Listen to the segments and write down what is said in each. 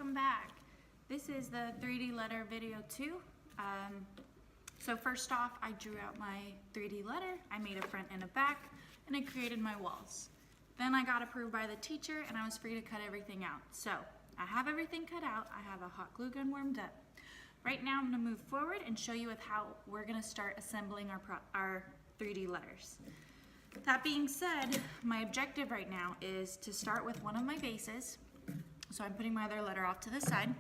welcome back. This is the 3D letter video 2. So first off, I drew out my 3D letter, I made a front and a back, and I created my walls. Then I got approved by the teacher and I was free to cut everything out. So I have everything cut out, I have a hot glue gun warmed up. Right now I'm going to move forward and show you with how we're going to start assembling our 3D letters. That being said, my objective right now is to start with one of my bases. So I'm putting my other letter off to the side.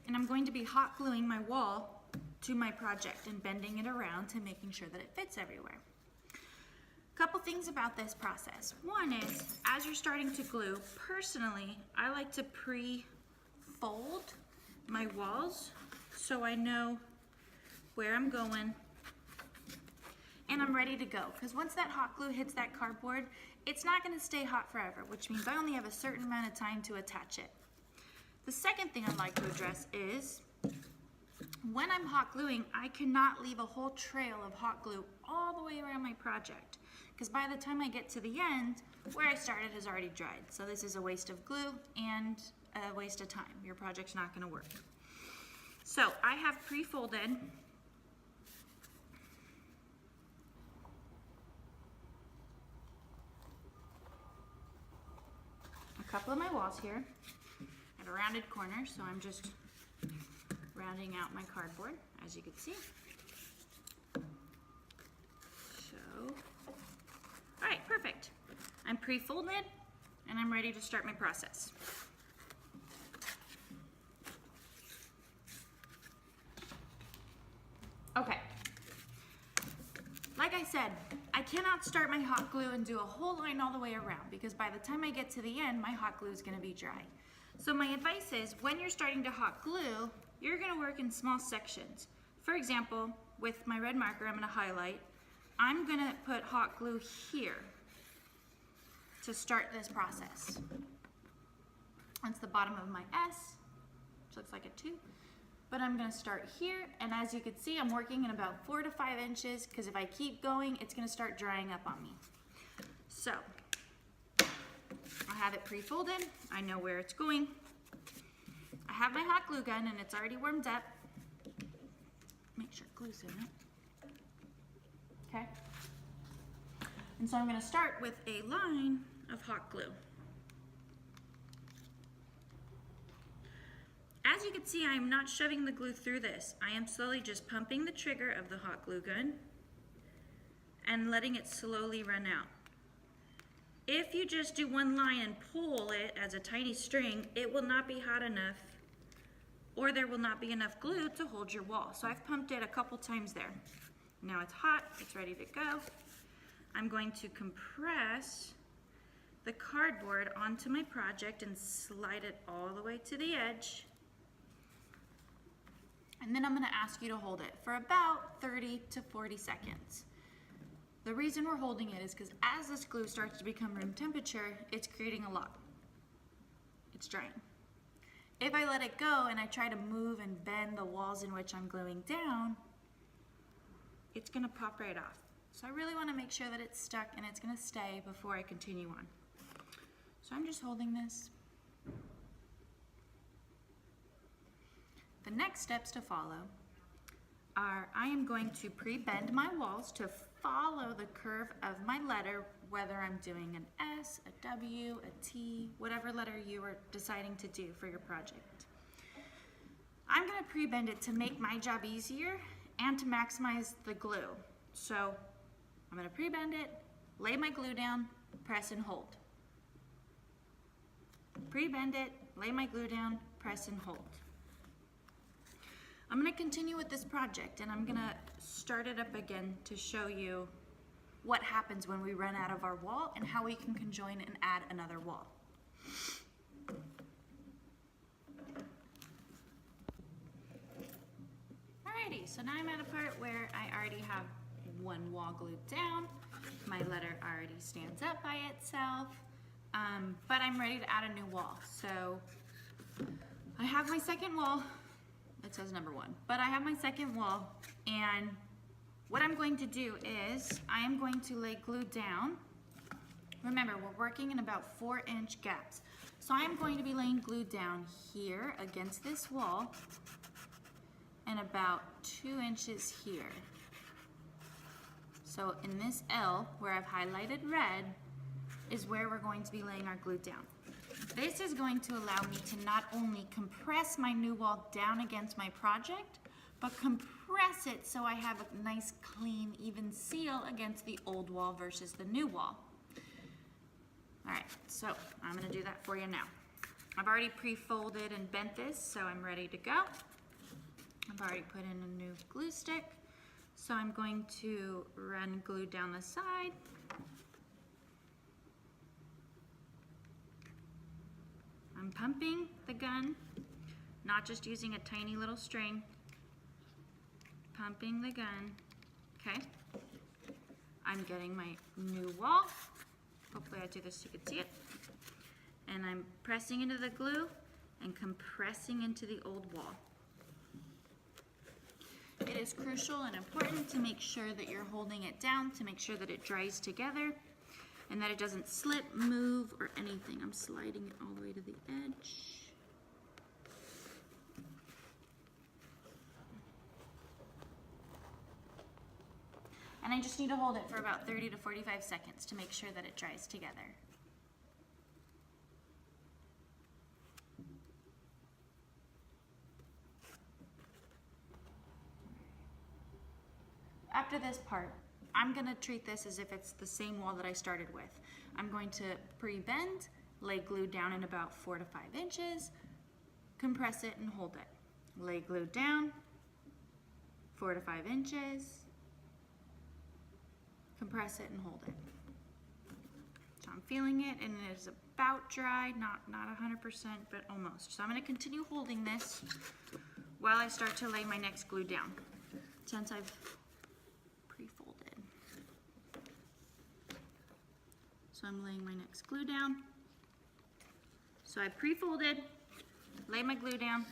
And I'm going to be hot gluing my wall to my project and bending it around to making sure that it fits everywhere. A couple things about this process. One is, as you're starting to glue, personally, I like to pre-fold my walls so I know where I'm going and I'm ready to go. Because once that hot glue hits that cardboard, it's not going to stay hot forever, which means I only have a certain amount of time to attach it. The second thing I'd like to address is, when I'm hot gluing, I cannot leave a whole trail of hot glue all the way around my project. Because by the time I get to the end, where I started has already dried. So this is a waste of glue and a waste of time. Your project's not going to work. So I have pre-folded a couple of my walls here at a rounded corner, so I'm just rounding out my cardboard, as you can see. So, all right, perfect. I'm pre-folded and I'm ready to start my process. Okay, like I said, I cannot start my hot glue and do a whole line all the way around because by the time I get to the end, my hot glue is going to be dry. So my advice is, when you're starting to hot glue, you're going to work in small sections. For example, with my red marker, I'm going to highlight. I'm going to put hot glue here to start this process. That's the bottom of my S, which looks like a 2. But I'm going to start here, and as you can see, I'm working in about 4 to 5 inches, because if I keep going, it's going to start drying up on me. So, I have it pre-folded, I know where it's going. I have my hot glue gun, and it's already warmed up. Make sure glue's in it. Okay? And so I'm going to start with a line of hot glue. As you can see, I am not shoving the glue through this. I am slowly just pumping the trigger of the hot glue gun and letting it slowly run out. If you just do one line and pull it as a tiny string, it will not be hot enough, or there will not be enough glue to hold your wall. So I've pumped it a couple times there. Now it's hot, it's ready to go. I'm going to compress the cardboard onto my project and slide it all the way to the edge. And then I'm going to ask you to hold it for about 30 to 40 seconds. The reason we're holding it is because as this glue starts to become room temperature, it's creating a lock. It's drying. If I let it go and I try to move and bend the walls in which I'm gluing down, it's going to pop right off. So I really want to make sure that it's stuck and it's going to stay before I continue on. So I'm just holding this. The next steps to follow are, I am going to pre-bend my walls to follow the curve of my letter, whether I'm doing an S, a W, a T, whatever letter you are deciding to do for your project. I'm going to pre-bend it to make my job easier and to maximize the glue. So I'm going to pre-bend it, lay my glue down, press and hold. Pre-bend it, lay my glue down, press and hold. I'm going to continue with this project and I'm going to start it up again to show you what happens when we run out of our wall and how we can conjoin and add another wall. Alrighty, so now I'm at a part where I already have one wall glued down. My letter already stands up by itself, but I'm ready to add a new wall. So I have my second wall. It says number 1, but I have my second wall, and what I'm going to do is I am going to lay glue down Remember, we're working in about 4-inch gaps. So I'm going to be laying glue down here against this wall and about 2 inches here. So in this L, where I've highlighted red, is where we're going to be laying our glue down. This is going to allow me to not only compress my new wall down against my project, but compress it so I have a nice, clean, even seal against the old wall versus the new wall. All right, so I'm gonna do that for you now. I've already pre-folded and bent this, so I'm ready to go. I've already put in a new glue stick, so I'm going to run glue down the side. I'm pumping the gun, not just using a tiny little string. Pumping the gun, okay? I'm getting my new wall. Hopefully I do this so you can see it. And I'm pressing into the glue and compressing into the old wall. It is crucial and important to make sure that you're holding it down to make sure that it dries together and that it doesn't slip, move, or anything. I'm sliding it all the way to the edge. And I just need to hold it for about 30 to 45 seconds to make sure that it dries together. After this part, I'm gonna treat this as if it's the same wall that I started with. I'm going to pre-bend, lay glue down in about 4 to 5 inches, compress it and hold it. Lay glue down, 4 to 5 inches, compress it and hold it. So I'm feeling it and it is about dry, not 100%, but almost. So I'm gonna continue holding this while I start to lay my next glue down, since I've pre-folded. So I'm laying my next glue down. So I pre-folded, lay my glue down.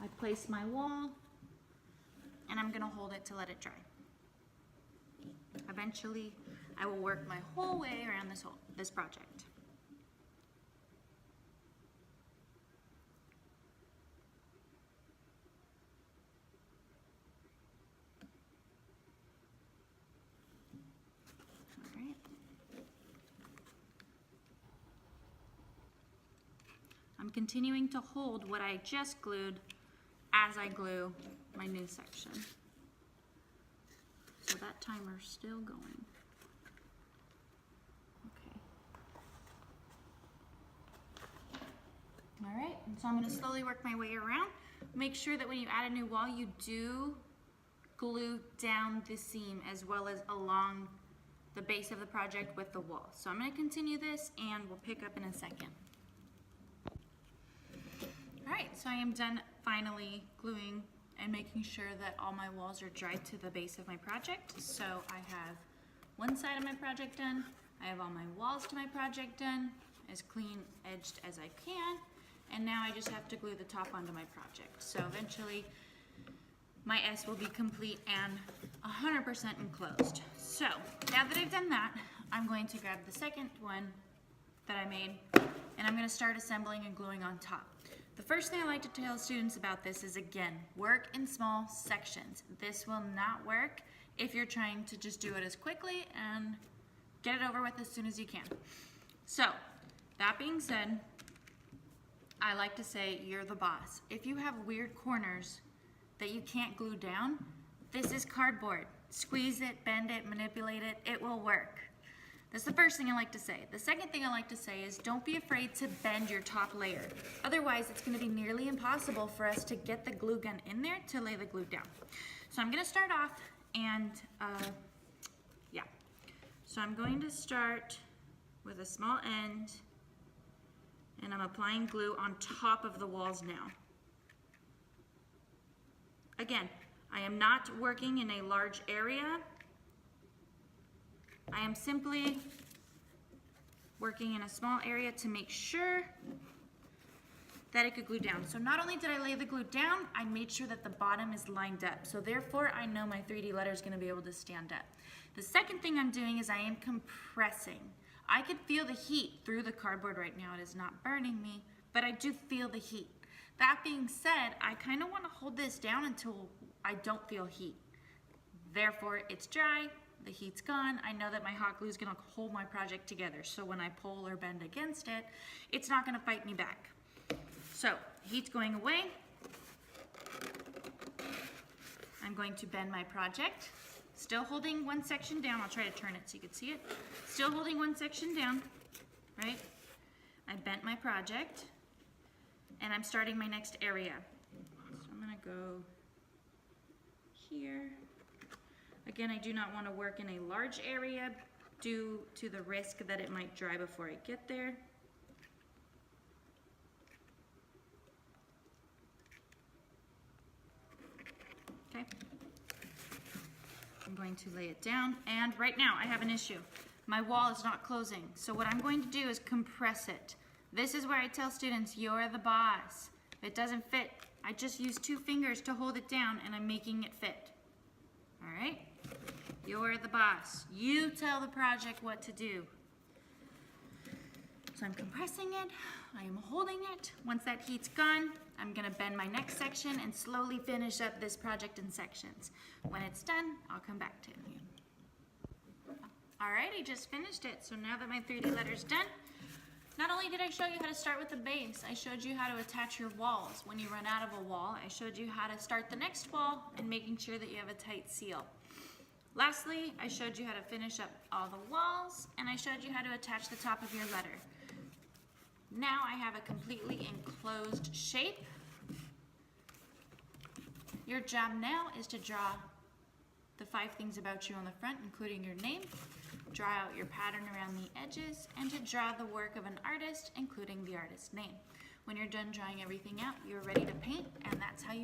I place my wall, and I'm gonna hold it to let it dry. Eventually, I will work my whole way around this project. All right. I'm continuing to hold what I just glued as I glue my new section. So that timer's still going. Okay. All right, and so I'm gonna slowly work my way around. Make sure that when you add a new wall, you do glue down the seam as well as along the base of the project with the wall. So I'm gonna continue this and we'll pick up in a second. All right, so I am done finally gluing and making sure that all my walls are dry to the base of my project. So I have one side of my project done. I have all my walls to my project done, as clean edged as I can. And now I just have to glue the top onto my project. So eventually my S will be complete and 100% enclosed. So now that I've done that, I'm going to grab the second one that I made and I'm gonna start assembling and gluing on top. The first thing I like to tell students about this is, again, work in small sections. This will not work if you're trying to just do it as quickly and get it over with as soon as you can. So, that being said, I like to say you're the boss. If you have weird corners that you can't glue down, this is cardboard. Squeeze it, bend it, manipulate it, it will work. That's the first thing I like to say. The second thing I like to say is don't be afraid to bend your top layer. Otherwise, it's gonna be nearly impossible for us to get the glue gun in there to lay the glue down. So I'm gonna start off and, yeah. So I'm going to start with a small end and I'm applying glue on top of the walls now. Again, I am not working in a large area. I am simply working in a small area to make sure that it could glue down. So not only did I lay the glue down, I made sure that the bottom is lined up. So therefore, I know my 3D letter is gonna be able to stand up. The second thing I'm doing is I am compressing. I could feel the heat through the cardboard right now. It is not burning me, but I do feel the heat. That being said, I kind of want to hold this down until I don't feel heat. Therefore, it's dry, the heat's gone. I know that my hot glue is going to hold my project together. So when I pull or bend against it, it's not going to fight me back. So heat's going away. I'm going to bend my project. Still holding one section down. I'll try to turn it so you can see it. Still holding one section down, right? I bent my project, and I'm starting my next area. So I'm gonna go here. Again, I do not want to work in a large area due to the risk that it might dry before I get there. Okay. I'm going to lay it down, and right now I have an issue. My wall is not closing, so what I'm going to do is compress it. This is where I tell students, you're the boss. If it doesn't fit, I just use 2 fingers to hold it down, and I'm making it fit. All right? You're the boss. You tell the project what to do. So I'm compressing it, I am holding it. Once that heat's gone, I'm gonna bend my next section and slowly finish up this project in sections. When it's done, I'll come back to you. All right, I just finished it. So now that my 3D letter's done, not only did I show you how to start with the base, I showed you how to attach your walls. When you run out of a wall, I showed you how to start the next wall and making sure that you have a tight seal. Lastly, I showed you how to finish up all the walls, and I showed you how to attach the top of your letter. Now I have a completely enclosed shape. Your job now is to draw the 5 things about you on the front, including your name, draw out your pattern around the edges, and to draw the work of an artist, including the artist's name. When you're done drawing everything out, you're ready to paint, and that's how you